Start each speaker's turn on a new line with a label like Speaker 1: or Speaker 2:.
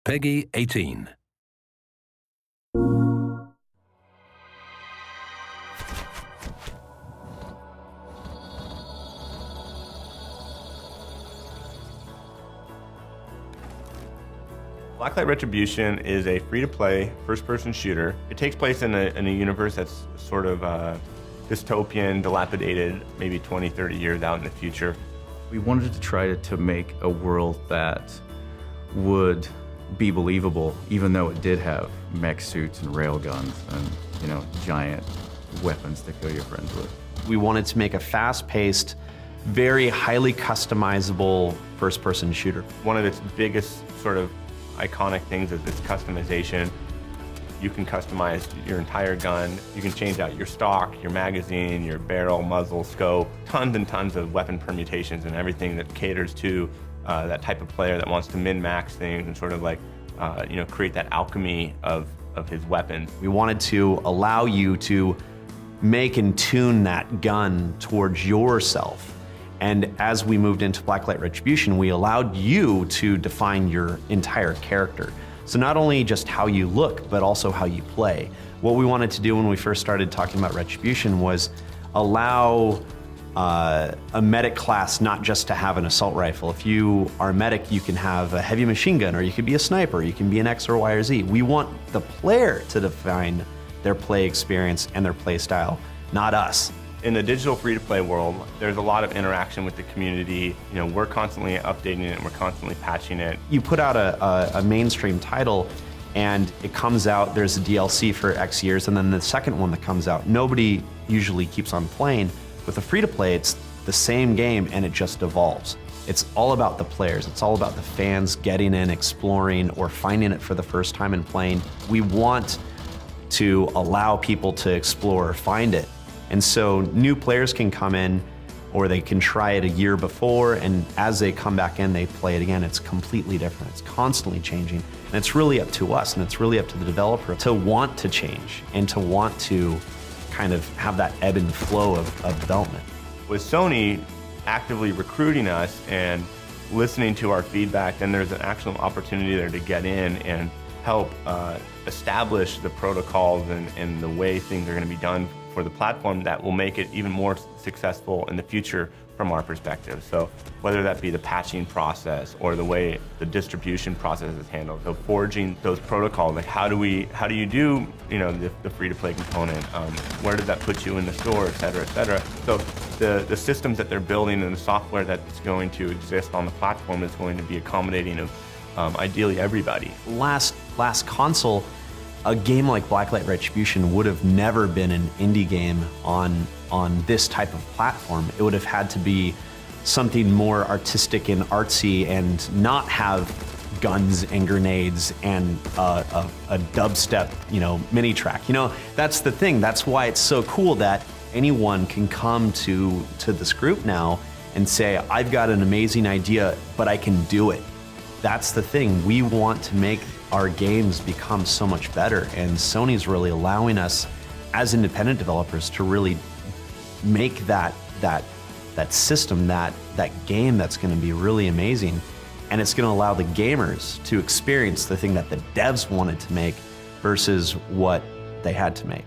Speaker 1: Peggy 18.
Speaker 2: Blacklight Retribution is a free-to-play, first-person shooter. It takes place in a universe that's sort of dystopian, dilapidated, maybe 20, 30 years out in the future.
Speaker 3: We wanted to try to make a world that would be believable, even though it did have mech suits and railguns and, giant weapons to kill your friends with.
Speaker 4: We wanted to make a fast-paced, very highly customizable first-person shooter.
Speaker 2: One of its biggest sort of iconic things is its customization. You can customize your entire gun. You can change out your stock, your magazine, your barrel, muzzle, scope, tons and tons of weapon permutations and everything that caters to that type of player that wants to min-max things and sort of like, create that alchemy of his weapons.
Speaker 4: We wanted to allow you to make and tune that gun towards yourself. And as we moved into Blacklight Retribution, we allowed you to define your entire character. So not only just how you look, but also how you play. What we wanted to do when we first started talking about Retribution was allow a medic class not just to have an assault rifle. If you are a medic, you can have a heavy machine gun, or you could be a sniper, you can be an X or Y or Z. We want the player to define their play experience and their play style, not us.
Speaker 2: In the digital free-to-play world, there's a lot of interaction with the community. We're constantly updating it and we're constantly patching it.
Speaker 4: You put out a mainstream title and it comes out, there's a DLC for X years, and then the second one that comes out, nobody usually keeps on playing. With a free-to-play, it's the same game and it just evolves. It's all about the players. It's all about the fans getting in, exploring, or finding it for the first time and playing. We want to allow people to explore, find it. And so new players can come in, or they can try it a year before, and as they come back in, they play it again. It's completely different. It's constantly changing. And it's really up to us, and it's really up to the developer to want to change and to want to kind of have that ebb and flow of development.
Speaker 2: With Sony actively recruiting us and listening to our feedback, then there's an actual opportunity there to get in and help establish the protocols and the way things are going to be done for the platform that will make it even more successful in the future from our perspective. So whether that be the patching process or the way the distribution process is handled, so forging those protocols, like how do you do the free-to-play component, where does that put you in the store, et cetera, et cetera. So the systems that they're building and the software that's going to exist on the platform is going to be accommodating of ideally everybody.
Speaker 4: Last console, a game like Blacklight Retribution would have never been an indie game on this type of platform. It would have had to be something more artistic and artsy and not have guns and grenades and a dubstep, mini track. That's the thing. That's why it's so cool that anyone can come to this group now and say, I've got an amazing idea, but I can do it. That's the thing. We want to make our games become so much better, and Sony's really allowing us as independent developers to really make that system, that game that's going to be really amazing, and it's going to allow the gamers to experience the thing that the devs wanted to make versus what they had to make.